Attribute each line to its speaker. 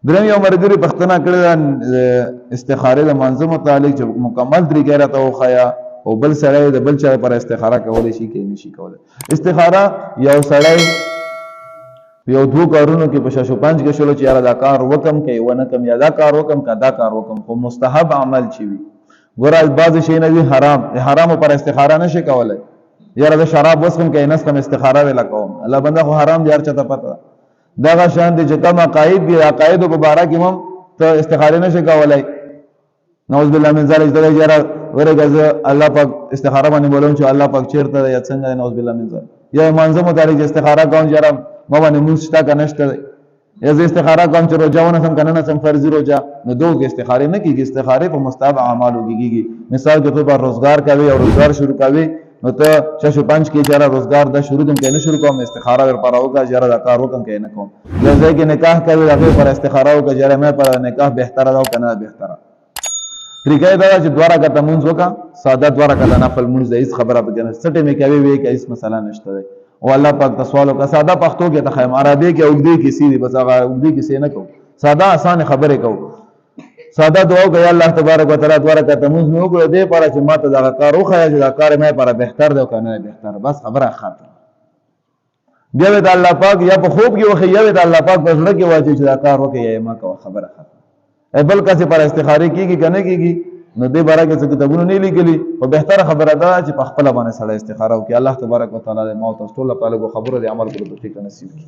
Speaker 1: درم یو مرګري پښتنه کړی استخاره د منځ متعلق چې مکمل طریقې راته وخایا او بل سړی د بل چا پر استخاره کولای شي کې نشي کولای. استخاره یو سړی یو دو کارونو کې په شاشو پنځ کې شلو چې یاره دا کار وکم کې ونه کم یا دا کار وکم کا دا کار وکم خو مستحب عمل چي وي. ګور بعض شي نه دي حرام پر استخاره نشي کولای. یاره د شراب وسکم کې نس کم استخاره ولا کوم الله بنده خو حرام دي هر چا ته پته دا شان دي چې کوم عقاید دي عقاید په باره کې هم ته استخاره نشي کولای. نعوذ بالله من ذلک دا یاره ورګه الله پاک استخاره باندې بولم چې الله پاک چیرته یا څنګه نعوذ بالله من ذلک یا منځ متعلق استخاره کوم یاره ما باندې مونږ تا کنهشته یا ز استخاره کوم چې روزاونه سم کنه سم فرضي روزه نو دوه استخاره نه کیږي. استخاره په مستحب اعمالو کیږي. مثال کے طور پر روزگار کوي او روزگار شروع کوي نو ته شش پنځ کې جره روزگار د شروع دم کې نه شروع کوم استخاره ور پر اوګه جره دا کار وکم کې نه کوم. لږه کې نکاح کوي هغه پر استخاره او جره مې پر نکاح بهتره دا کنه بهتره طریقې دا چې دواره کته مونږ وکا ساده دواره کته نفل مونږ د هیڅ خبره بګنه سټه مې کوي وی کې هیڅ مسله نشته او الله پاک تسوالو کا ساده پښتو کې ته خیم عربي کې اوګدي کې سیدی بس هغه اوګدي کې سینه کو ساده آسان خبره کو ساده دعا کوي الله تبارک وتعالى دواره کته مونږ نو کو دې پر چې ماته دا کار خو چې دا کار مې پر بهتر دی کنه بهتر بس خبره ختم. بیا د الله پاک یا په خوب کې وخی یا د الله پاک په زړه کې واچي چې دا کار وکي یا ما کو خبره ختم. بل کسي پر استخاره کیږي کنه کیږي نو دې بارے کې څه کتابونه نه لیکلي او بهتره خبره ده چې په خپل باندې سره استخاره وکړي. الله تبارک وتعالى د موت او ټول په لګو خبره دي عمل کولو توفیق نصیب کړي.